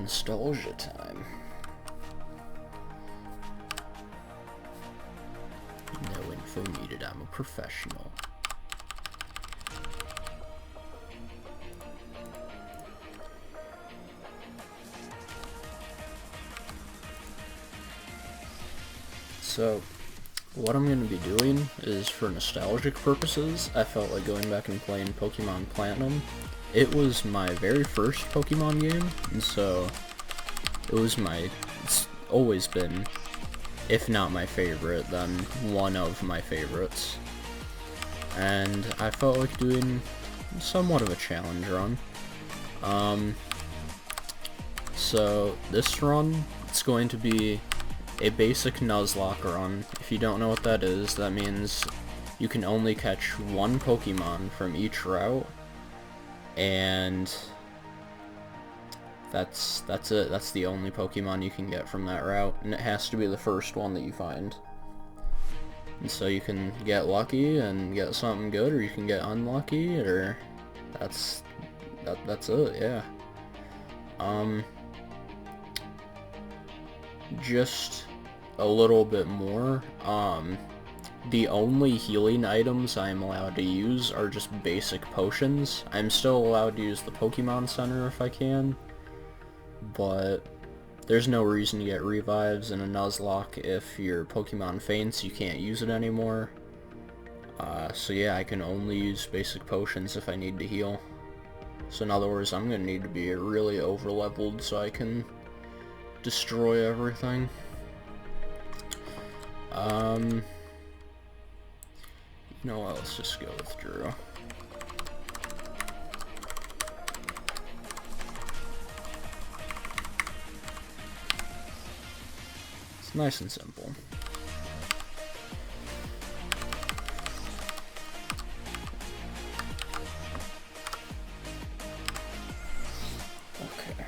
Nostalgia time. No info needed, I'm a professional. So, what I'm going to be doing is, for nostalgic purposes, I felt like going back and playing Pokemon Platinum. It was my very first Pokemon game, and so it's always been, if not my favorite, then one of my favorites. And I felt like doing somewhat of a challenge run. So this run, it's going to be a basic Nuzlocke run. If you don't know what that is, that means you can only catch one Pokemon from each route, and that's it. That's the only Pokemon you can get from that route, and it has to be the first one that you find. And so you can get lucky and get something good, or you can get unlucky, or that's it, yeah. Just a little bit more, the only healing items I'm allowed to use are just basic potions. I'm still allowed to use the Pokemon Center if I can, but there's no reason to get revives in a Nuzlocke. If your Pokemon faints, you can't use it anymore. So yeah, I can only use basic potions if I need to heal. So in other words, I'm gonna need to be really over-leveled so I can destroy everything. You know what, let's just go with Drew. It's nice and simple. Okay.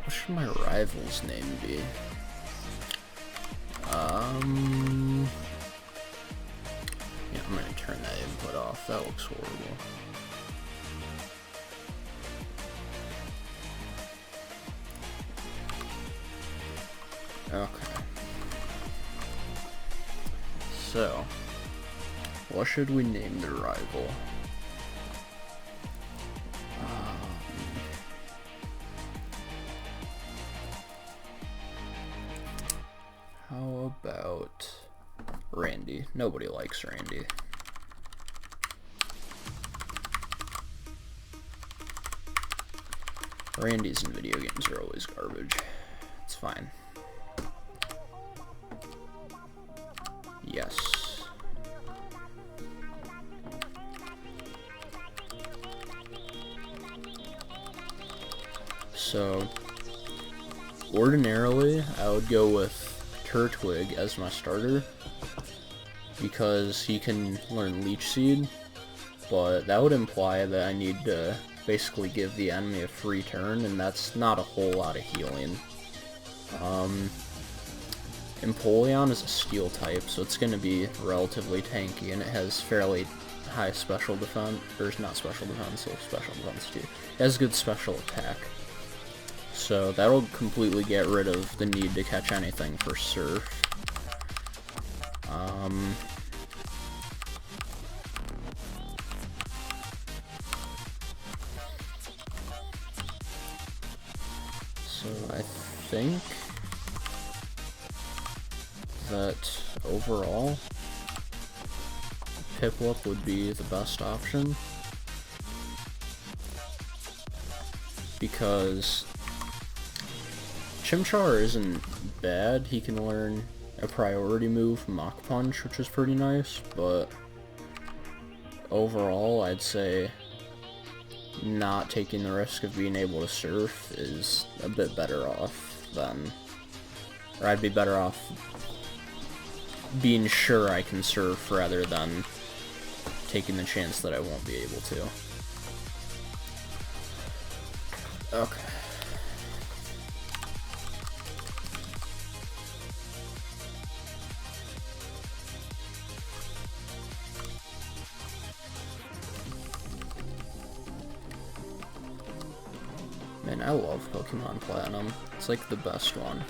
What should my rival's name be? Yeah, I'm gonna turn that input off. That looks horrible. Okay. So, what should we name the rival? How about Randy? Nobody likes Randy. Randy's in video games are always garbage. It's fine. Yes. So, ordinarily, I would go with Turtwig as my starter, because he can learn Leech Seed, but that would imply that I need to basically give the enemy a free turn, and that's not a whole lot of healing. Empoleon is a steel type, so it's going to be relatively tanky, and it has fairly high special defense, or not special defense, so special defense too. It has good special attack. So that'll completely get rid of the need to catch anything for Surf. So I think that overall, Piplup would be the best option, because Chimchar isn't bad. He can learn a priority move, Mach Punch, which is pretty nice, but overall, I'd say not taking the risk of being able to surf is a bit better off than, or I'd be better off being sure I can surf rather than taking the chance that I won't be able to. Okay. Man, I love Pokemon Platinum. It's like the best one.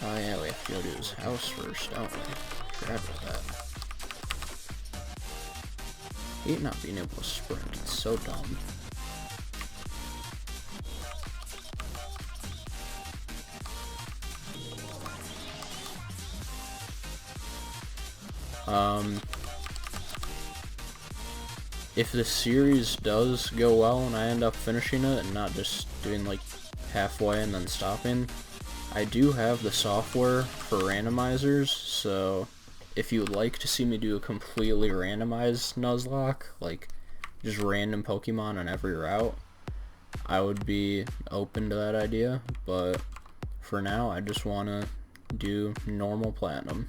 Oh yeah, we have to go to his house first, don't we? Forgot about that. Hate not being able to sprint, it's so dumb. If this series does go well and I end up finishing it and not just doing like halfway and then stopping, I do have the software for randomizers, so if you would like to see me do a completely randomized Nuzlocke, like just random Pokemon on every route, I would be open to that idea, but for now I just want to do normal Platinum.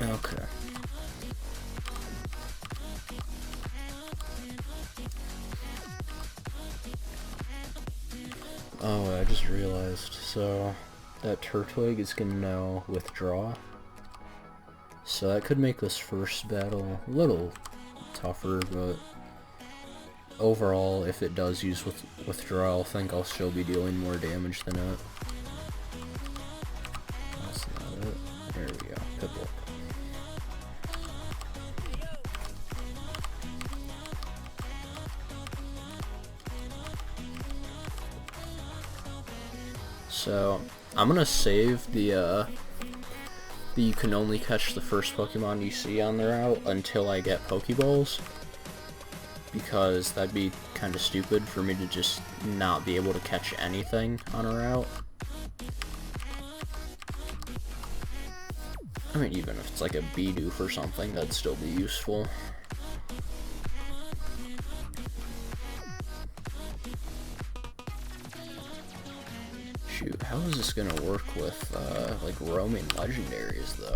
Okay. Oh, I just realized, so that Turtwig is gonna know Withdraw. So that could make this first battle a little tougher, but overall, if it does use Withdraw, I think I'll still be dealing more damage than it. That's not it. There we go. Piplup. So, I'm gonna save the you can only catch the first Pokemon you see on the route until I get Pokeballs, because that'd be kind of stupid for me to just not be able to catch anything on a route. I mean, even if it's like a Bidoof or something, that'd still be useful. Shoot, how is this gonna work with, like, roaming legendaries, though?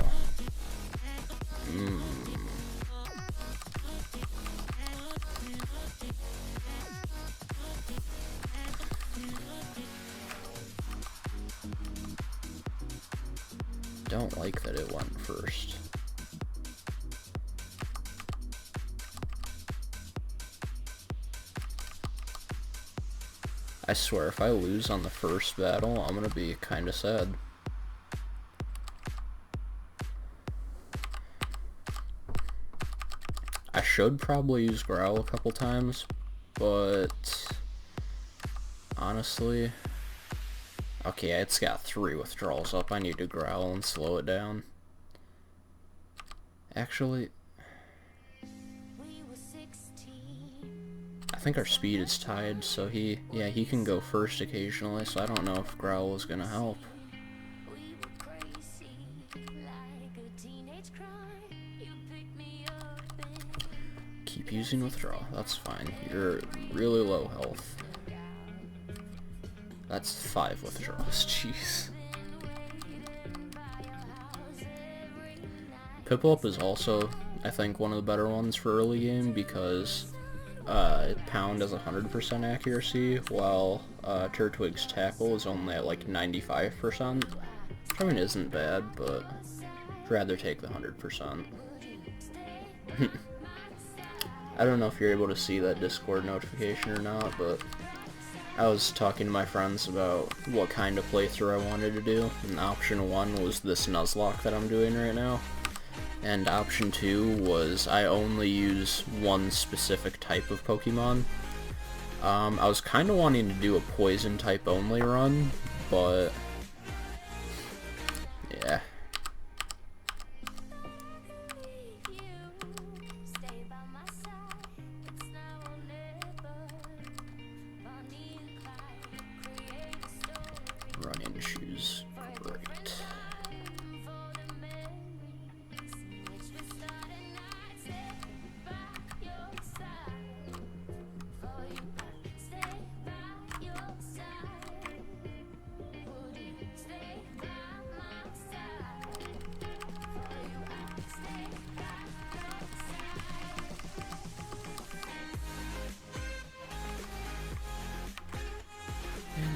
Don't like that it went first. I swear, if I lose on the first battle, I'm gonna be kinda sad. I should probably use Growl a couple times, but honestly, okay, it's got 3 withdrawals up. I need to Growl and slow it down. Actually, I think our speed is tied, so he can go first occasionally, so I don't know if Growl is gonna help. Keep using Withdraw, that's fine. You're really low health. That's 5 withdrawals, jeez. Piplup is also, I think, one of the better ones for early game, because Pound has 100% accuracy, while Turtwig's Tackle is only at like 95%. Which I mean isn't bad, but I'd rather take the 100%. I don't know if you're able to see that Discord notification or not, but I was talking to my friends about what kind of playthrough I wanted to do, and option 1 was this Nuzlocke that I'm doing right now, and option 2 was I only use one specific type of Pokemon. I was kind of wanting to do a poison type only run, but yeah. Running shoes, great.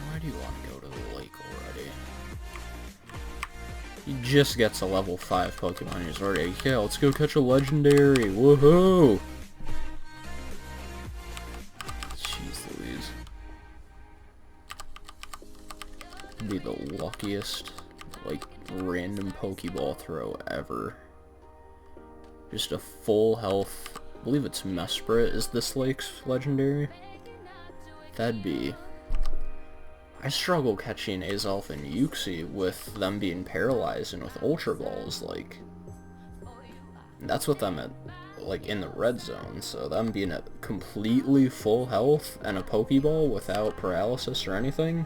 Why do you want to go to the lake already? He just gets a level 5 Pokemon. He's already, yeah, let's go catch a legendary. Woohoo! Jeez Louise. Be the luckiest, like, random Pokeball throw ever. Just a full health, I believe it's Mesprit is this lake's legendary. That'd be... I struggle catching Azelf and Uxie with them being paralyzed and with Ultra Balls, like... That's with them at, like, in the red zone, so them being at completely full health and a Pokeball without paralysis or anything,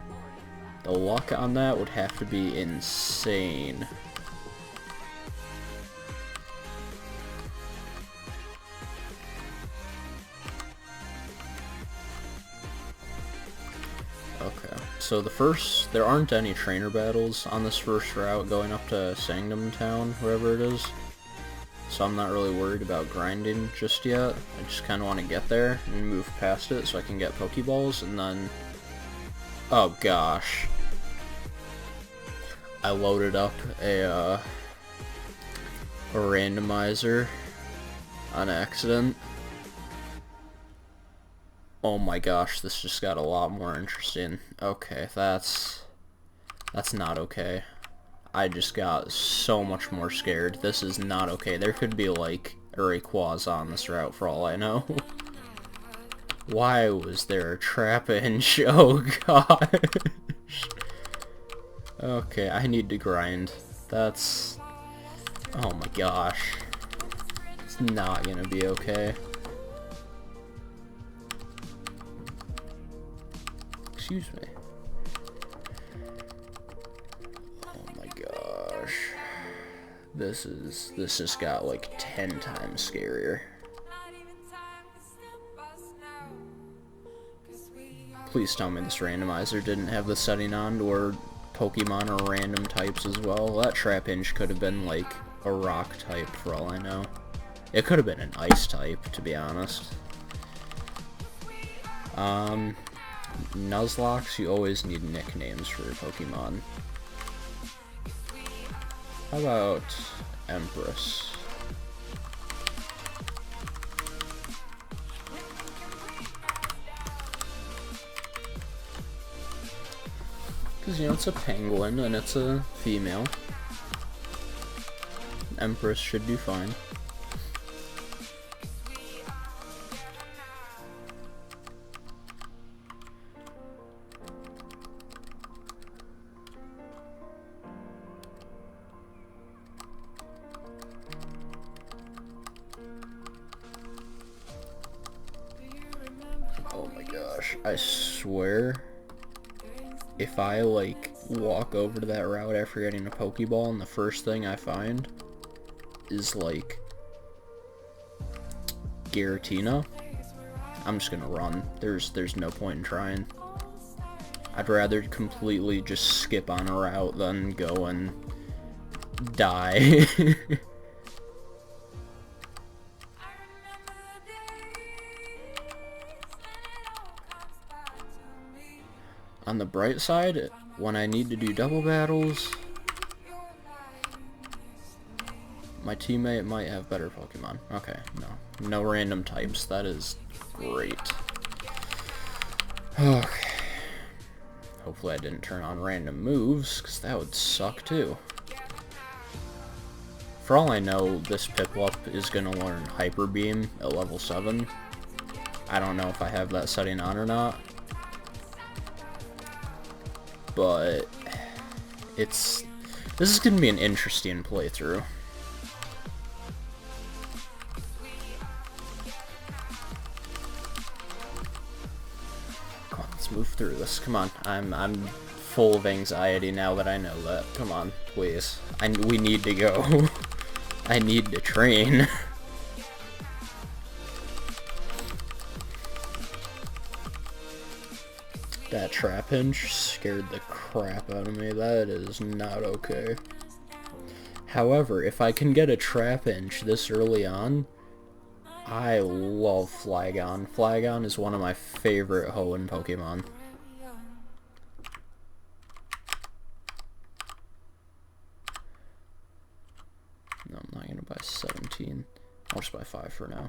the luck on that would have to be insane. Okay, so there aren't any trainer battles on this first route going up to Sangdom Town, wherever it is. So I'm not really worried about grinding just yet. I just kind of want to get there and move past it so I can get Pokeballs, and then... Oh gosh. I loaded up a randomizer on accident. Oh my gosh, this just got a lot more interesting. Okay, that's not okay. I just got so much more scared. This is not okay. There could be, like, a Rayquaza on this route for all I know. Why was there a Trapinch? Oh gosh. Okay, I need to grind. That's... Oh my gosh. It's not gonna be okay. Excuse me. Oh my gosh. This just got like 10 times scarier. Please tell me this randomizer didn't have the setting on or Pokemon or random types as well. That Trapinch could have been like a rock type for all I know. It could have been an ice type, to be honest. Nuzlocks, you always need nicknames for your Pokemon. How about Empress? Because, you know, it's a penguin and it's a female. Empress should do fine. Oh my gosh, I swear, if I, like, walk over to that route after getting a Pokeball and the first thing I find is, like, Giratina, I'm just gonna run. There's no point in trying. I'd rather completely just skip on a route than go and die. on the bright side, when I need to do double battles, my teammate might have better Pokemon. Okay, no. No random types. That is great. Okay. Hopefully I didn't turn on random moves, because that would suck too. For all I know, this Piplup is going to learn Hyper Beam at level 7. I don't know if I have that setting on or not. But this is going to be an interesting playthrough. Come on, let's move through this. Come on, I'm full of anxiety now that I know that. Come on, please. We need to go. I need to train. That Trapinch scared the crap out of me. That is not okay. However, if I can get a Trapinch this early on, I love Flagon. Flagon is one of my favorite Hoenn Pokemon. No, I'm not going to buy 17. I'll just buy 5 for now.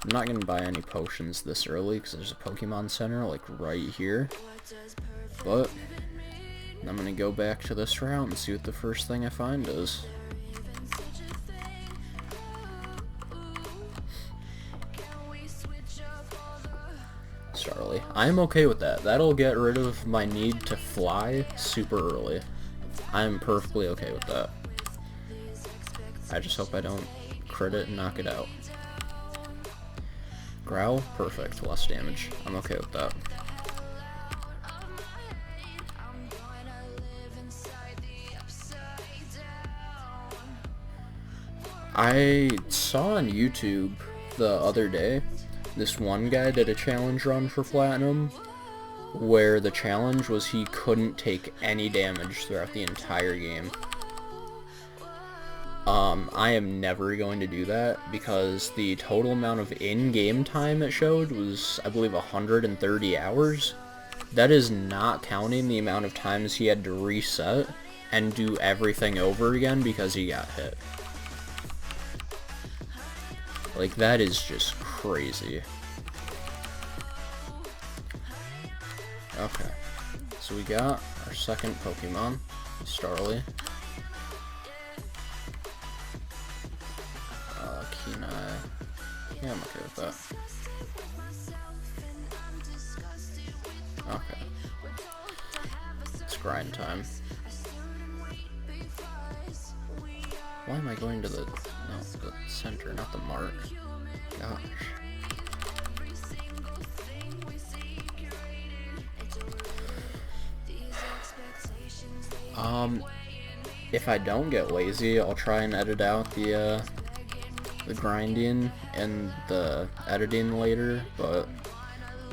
I'm not going to buy any potions this early because there's a Pokemon Center like right here. But I'm going to go back to this route and see what the first thing I find is. Starly. I'm okay with that. That'll get rid of my need to fly super early. I'm perfectly okay with that. I just hope I don't crit it and knock it out. Growl? Perfect. Less damage. I'm okay with that. I saw on YouTube the other day, this one guy did a challenge run for Platinum, where the challenge was he couldn't take any damage throughout the entire game. I am never going to do that, because the total amount of in-game time it showed was, I believe, 130 hours. That is not counting the amount of times he had to reset and do everything over again because he got hit. Like, that is just crazy. Okay, so we got our second Pokemon, Starly. Kenai. Yeah, I'm okay with that. Okay. It's grind time. Why am I going to the center, not the mark? Gosh. If I don't get lazy, I'll try and edit out the grinding and the editing later, but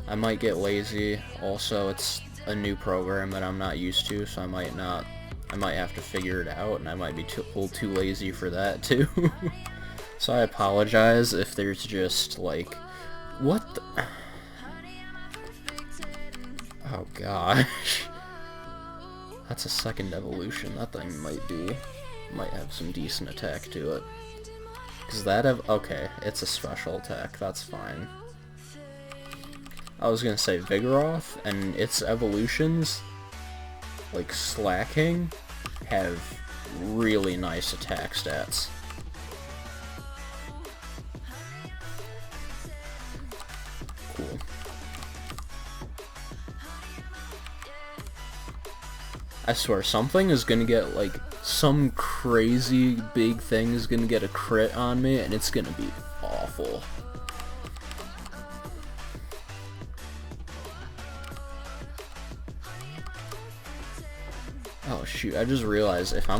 I might get lazy. Also, it's a new program that I'm not used to, so I might have to figure it out, and I might be a little too lazy for that too. So I apologize if there's just like, what the... Oh gosh. That's a second evolution. That thing might have some decent attack to it. Cause okay, it's a special attack, that's fine. I was gonna say Vigoroth and its evolutions, like Slacking, have really nice attack stats. Cool. I swear, something is gonna get, like, some crazy big thing is gonna get a crit on me, and it's gonna be awful. Oh shoot, I just realized if I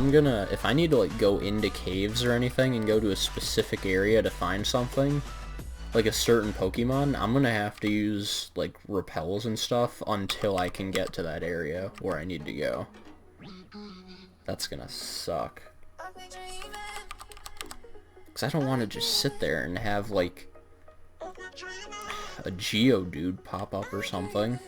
need to, like, go into caves or anything and go to a specific area to find something, like a certain Pokemon, I'm gonna have to use, like, repels and stuff until I can get to that area where I need to go. That's gonna suck. Because I don't want to just sit there and have, like... a Geodude pop up or something.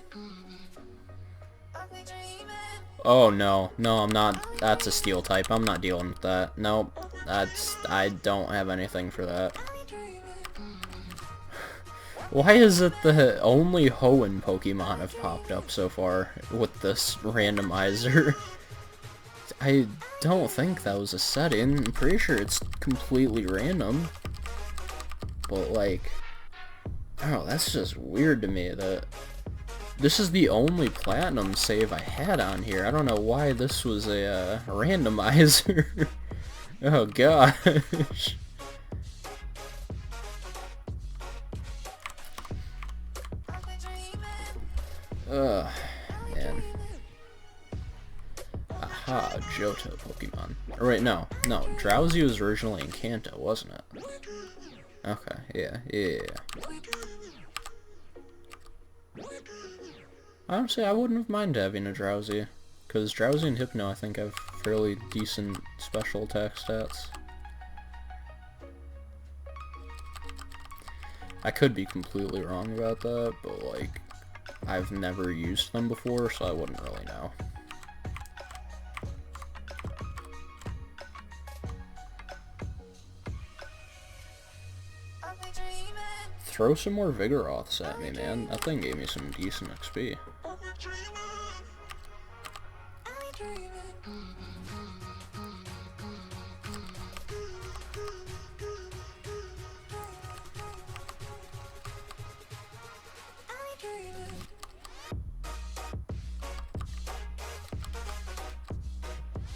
Oh no, no, I'm not. That's a steel type. I'm not dealing with that. Nope, I don't have anything for that. Why is it the only Hoenn Pokemon have popped up so far with this randomizer? I don't think that was a setting. I'm pretty sure it's completely random. But like, oh, that's just weird to me that this is the only platinum save I had on here. I don't know why this was a randomizer. Oh gosh. Ugh, man. Aha, Johto Pokemon. Or wait, no. Drowsy was originally in Kanto, wasn't it? Okay, yeah. Honestly, I wouldn't have minded having a Drowsy. Because Drowsy and Hypno, I think, have fairly decent special attack stats. I could be completely wrong about that, but, like, I've never used them before, so I wouldn't really know. Throw some more Vigoroths at me, man. That thing gave me some decent XP.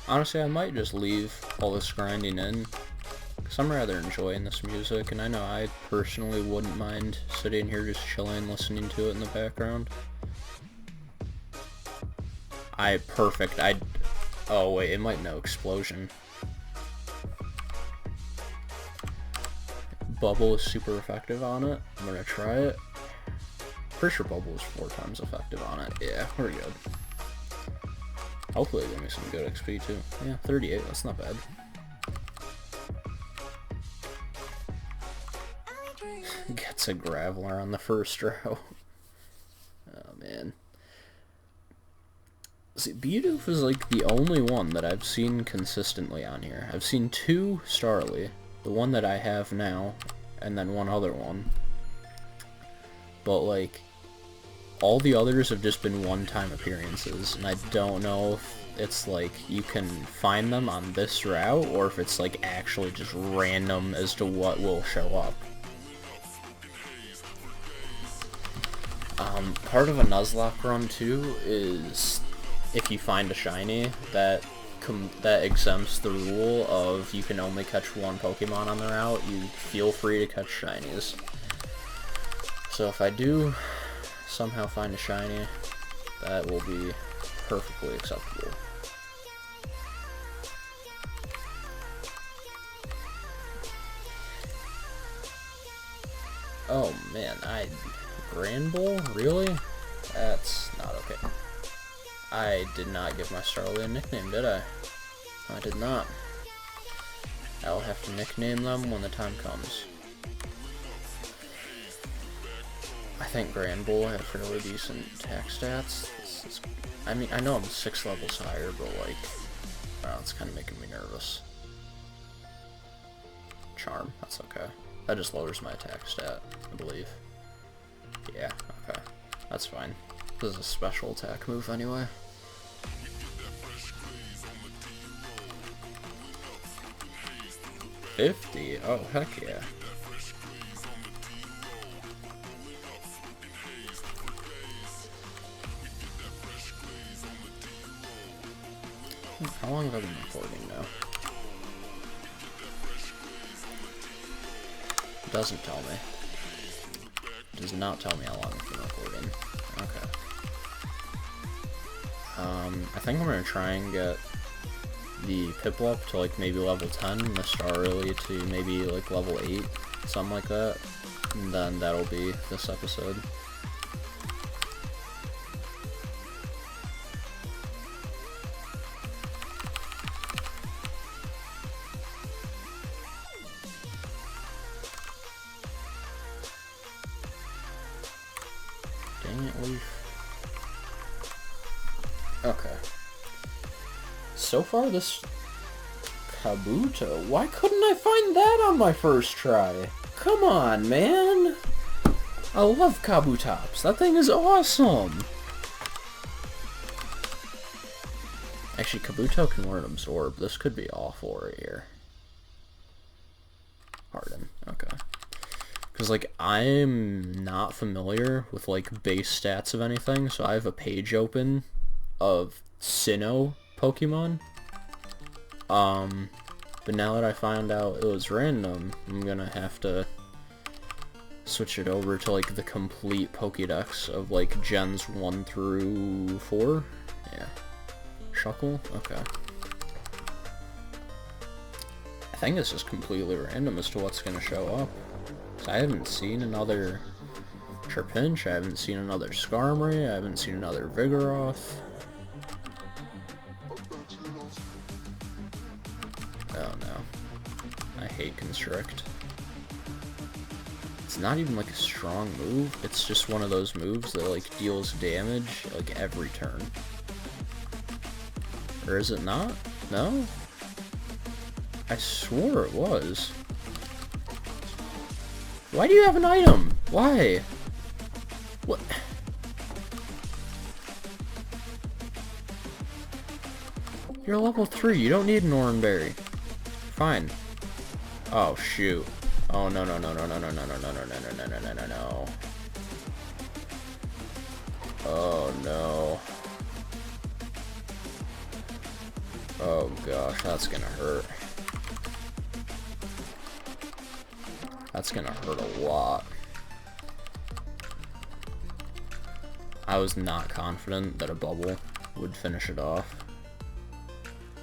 Honestly, I might just leave all this grinding in, because I'm rather enjoying this music, and I know I personally wouldn't mind sitting here just chilling, listening to it in the background. Perfect. Oh wait, it might know Explosion. Bubble is super effective on it. I'm gonna try it. Pretty sure Bubble is 4 times effective on it. Yeah, we're good. Hopefully it gives me some good XP too. Yeah, 38, that's not bad. Gets a Graveler on the first row. Oh man. See, Bidoof is like the only one that I've seen consistently on here. I've seen 2 Starly, the one that I have now, and then one other one. But like, all the others have just been one-time appearances, and I don't know if it's like you can find them on this route, or if it's like actually just random as to what will show up. Part of a Nuzlocke run too is if you find a shiny that exempts the rule of you can only catch 1 Pokemon on the route, you feel free to catch shinies. So if I do somehow find a shiny, that will be perfectly acceptable. Oh man, Grand Bull? Really? That's not okay. I did not give my Starly a nickname, did I? I did not. I'll have to nickname them when the time comes. I think Grand Bull had fairly decent attack stats. I mean, I know I'm 6 levels higher, but like, wow, it's kind of making me nervous. Charm, that's okay. That just lowers my attack stat, I believe. Yeah, okay. That's fine. This is a special attack move anyway. $50? Oh, heck yeah. How long have I been recording now? It doesn't tell me. It does not tell me how long I've been recording. Okay. I think I'm gonna try and get the Piplup to like maybe level 10 and the Starly to maybe like level 8, something like that. And then that'll be this episode. Dang it, Leaf. Okay. So far, this Kabuto. Why couldn't I find that on my first try? Come on, man! I love Kabutops. That thing is awesome! Actually, Kabuto can learn Absorb. This could be awful right here. Pardon. Okay. Because, like, I'm not familiar with, like, base stats of anything, so I have a page open of Sinnoh Pokemon. But now that I found out it was random, I'm gonna have to switch it over to, like, the complete Pokédex of, like, Gens 1 through 4. Yeah. Shuckle? Okay. I think this is completely random as to what's gonna show up. So I haven't seen another Trapinch, I haven't seen another Skarmory, I haven't seen another Vigoroth. Oh no. I hate Constrict. It's not even like a strong move, it's just one of those moves that like deals damage like every turn. Or is it not? No? I swore it was. Why do you have an item? Why? What? You're level 3, you don't need an Oranberry. Fine. Oh shoot. Oh no no no no no no no no no no no no no no no no. Oh no. Oh gosh, that's gonna hurt. That's gonna hurt a lot. I was not confident that a bubble would finish it off.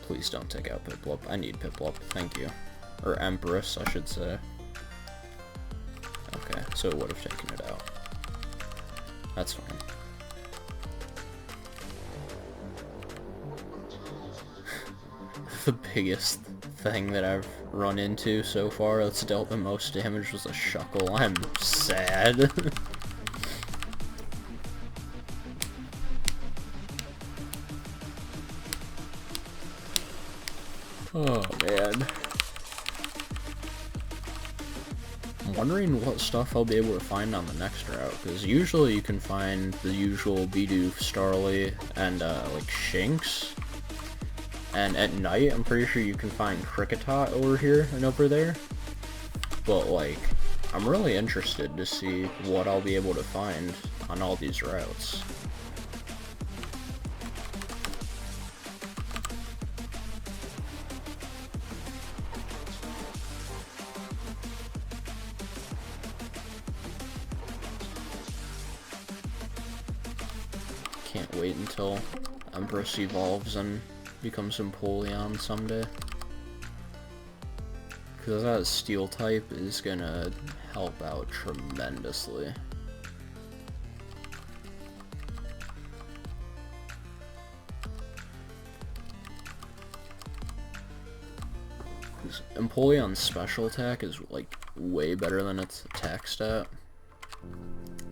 Please don't take out Piplup. I need Piplup, thank you. Or Empress, I should say. Okay, so it would have taken it out. That's fine. The biggest thing that I've run into so far that's dealt the most damage was a Shuckle. I'm sad. Oh man. I'm wondering what stuff I'll be able to find on the next route, because usually you can find the usual Bidoof, Starly, and like Shinx. And at night, I'm pretty sure you can find Kricketot over here and over there. But, like, I'm really interested to see what I'll be able to find on all these routes. Can't wait until Empress evolves and becomes Empoleon someday. Because that steel type is gonna help out tremendously. Because Empoleon's special attack is like way better than its attack stat.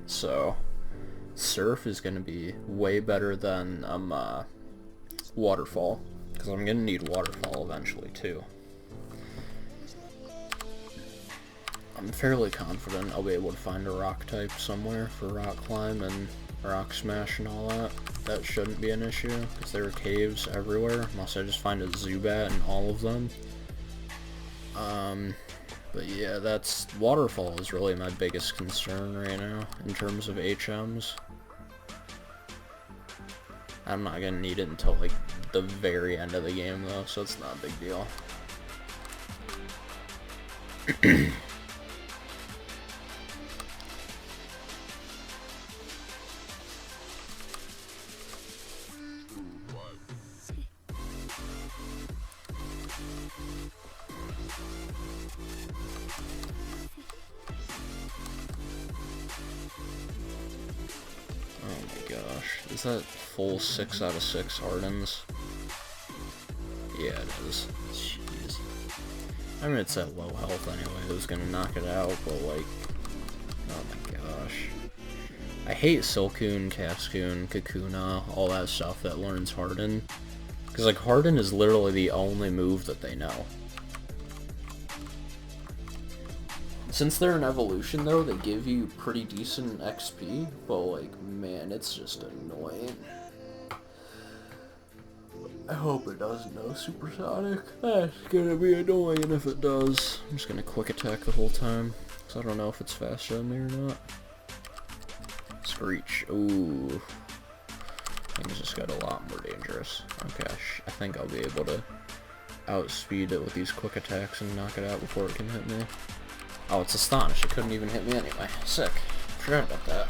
So Surf is gonna be way better than Waterfall, because I'm gonna need Waterfall eventually too. I'm fairly confident I'll be able to find a rock type somewhere for Rock Climb and Rock Smash and all that. That shouldn't be an issue, because there are caves everywhere, unless I just find a Zubat in all of them. But yeah, Waterfall is really my biggest concern right now, in terms of HMs. I'm not gonna need it until, like, the very end of the game, though, so it's not a big deal. Is that full 6 out of 6 Hardens? Yeah, it is. Jeez. I mean, it's at low health anyway. It was gonna knock it out, but like... Oh my gosh. I hate Silcoon, Cascoon, Kakuna, all that stuff that learns Harden. Because, like, Harden is literally the only move that they know. Since they're an evolution, though, they give you pretty decent XP, but, like, man, it's just annoying. I hope it doesn't know Supersonic. That's gonna be annoying if it does. I'm just gonna quick attack the whole time, because I don't know if it's faster than me or not. Screech. Ooh. Things just got a lot more dangerous. Okay, I think I'll be able to outspeed it with these quick attacks and knock it out before it can hit me. Oh, it's Astonished. It couldn't even hit me anyway. Sick. Forgot about that.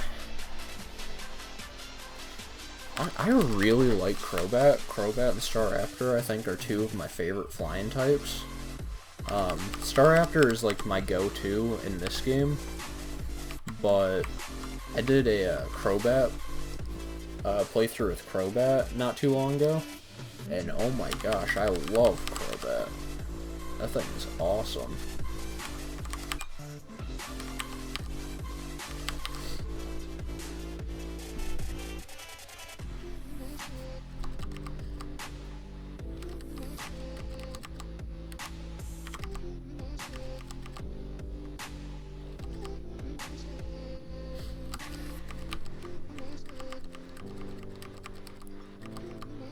I really like Crobat. Crobat and Staraptor, I think, are two of my favorite flying types. Staraptor is like my go-to in this game, but I did a Crobat playthrough with Crobat not too long ago, and oh my gosh, I love Crobat. That thing is awesome.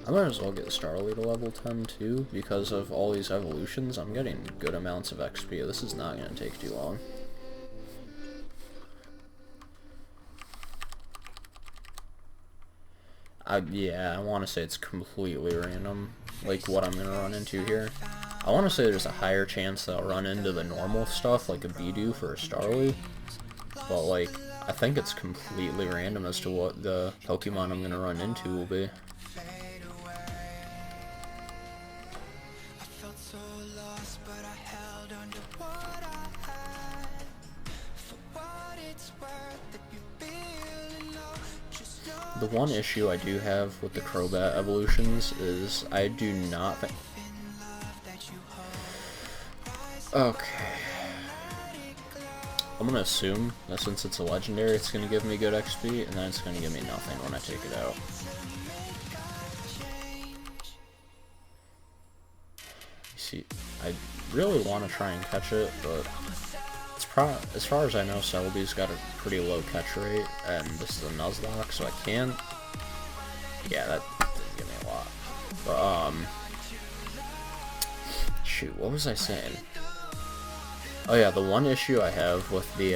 I might as well get Starly to level 10 too, because of all these evolutions. I'm getting good amounts of XP. This is not going to take too long. Yeah, I want to say it's completely random, like what I'm going to run into here. I want to say there's a higher chance that I'll run into the normal stuff, like a Bidoof for a Starly, but like, I think it's completely random as to what the Pokemon I'm going to run into will be. The one issue I do have with the Crobat evolutions is I do not think... Okay. I'm gonna assume that since it's a legendary, it's gonna give me good XP, and then it's gonna give me nothing when I take it out. You see, I really want to try and catch it, but it's as far as I know, Celebi's got a pretty low catch rate, and this is a Nuzlocke, so I can't. Yeah, that didn't give me a lot. But shoot, what was I saying? Oh yeah, the one issue I have with the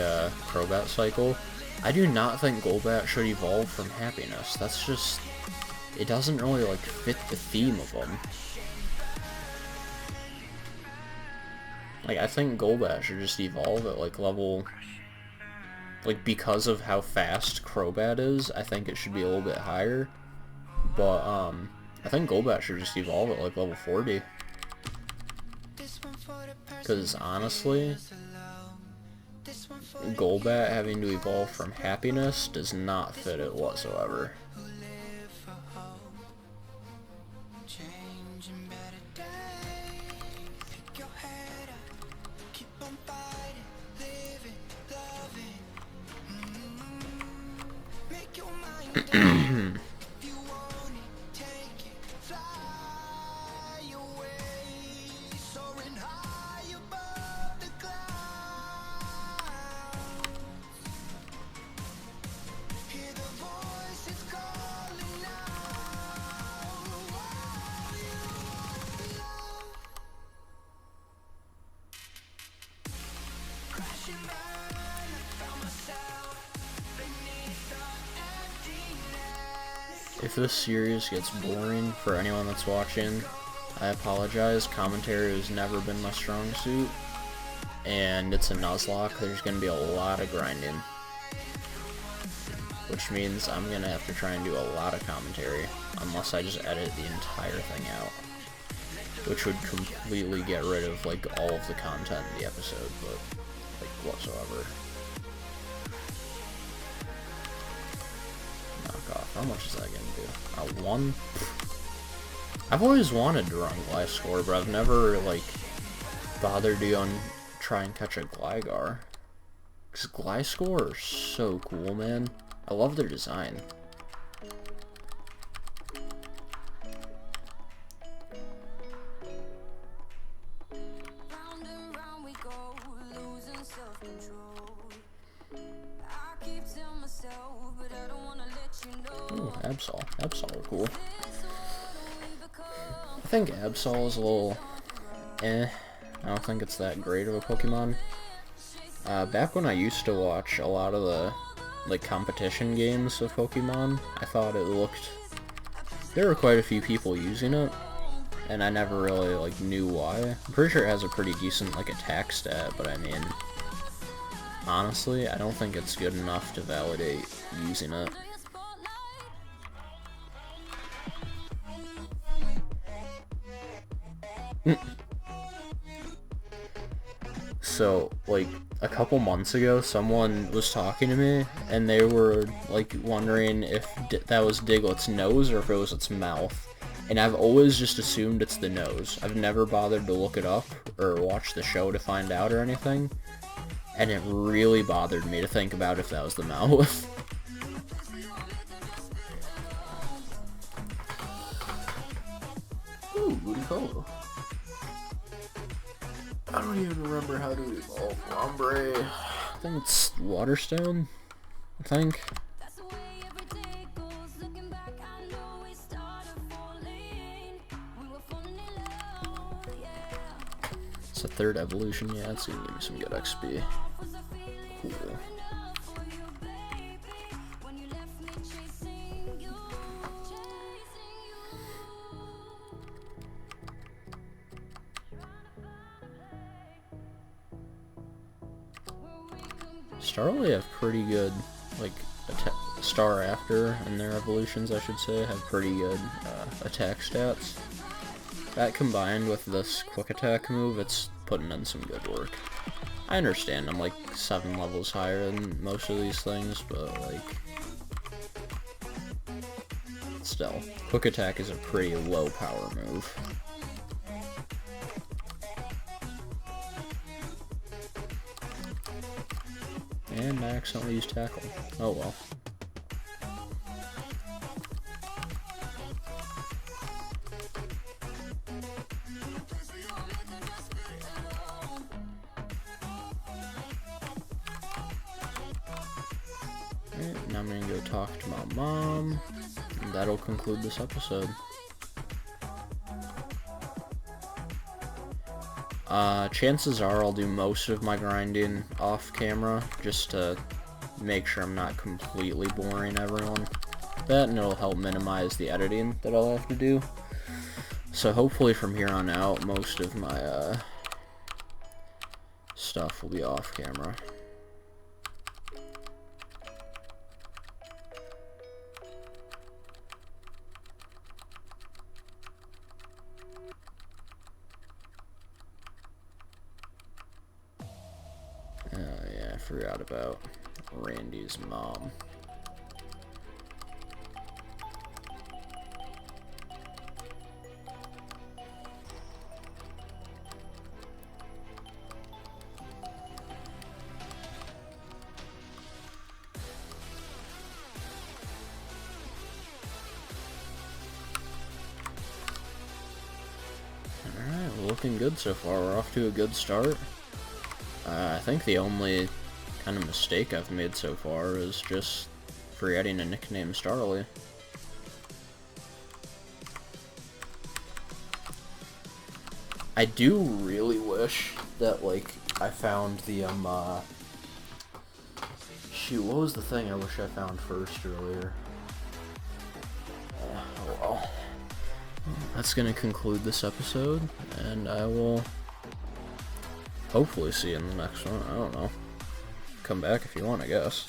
Crobat cycle, I do not think Golbat should evolve from Happiness. That's just, it doesn't really like fit the theme of them. Like, I think Golbat should just evolve at like level, like, because of how fast Crobat is, I think it should be a little bit higher. But I think Golbat should just evolve at like level 40. Because honestly, Golbat having to evolve from Happiness does not fit it whatsoever. If this series gets boring for anyone that's watching, I apologize. Commentary has never been my strong suit, and it's a Nuzlocke. There's going to be a lot of grinding, which means I'm going to have to try and do a lot of commentary, unless I just edit the entire thing out, which would completely get rid of like all of the content in the episode, but like whatsoever. How much is that gonna do? 1? I've always wanted to run Gliscor, but I've never, like, bothered to try and catch a Gligar. Because Gliscor are so cool, man. I love their design. Ooh, Absol. Absol are cool. I think Absol is a little I don't think it's that great of a Pokemon. Back when I used to watch a lot of the like competition games of Pokemon, I thought it looked... There were quite a few people using it, and I never really like knew why. I'm pretty sure it has a pretty decent like attack stat, but I mean, honestly, I don't think it's good enough to validate using it. So, like, a couple months ago, someone was talking to me, and they were, like, wondering if that was Diglett's nose or if it was its mouth. And I've always just assumed it's the nose. I've never bothered to look it up or watch the show to find out or anything. And it really bothered me to think about if that was the mouth. Ooh, booty colo. I don't even remember how to evolve Ombre. I think it's Waterstone, I think. It's a third evolution, yeah, it's gonna give me some good XP. Cool. Starly have pretty good, like, Star After and their evolutions, I should say, have pretty good attack stats. That combined with this quick attack move, it's putting in some good work. I understand I'm like 7 levels higher than most of these things, but like, still, quick attack is a pretty low power move. And I accidentally used Tackle. Oh well. Alright, now I'm gonna go talk to my mom, and that'll conclude this episode. Chances are I'll do most of my grinding off camera, just to make sure I'm not completely boring everyone. That, and it'll help minimize the editing that I'll have to do. So hopefully from here on out, most of my stuff will be off camera. Yeah, I forgot about Randy's mom. Alright, we're looking good so far. We're off to a good start. I think the only kind of mistake I've made so far is just forgetting to nickname Starly. I do really wish that, like, I found the, shoot, what was the thing I wish I found first earlier? Oh well. That's gonna conclude this episode, and I will hopefully see you in the next one. I don't know. Come back if you want, I guess.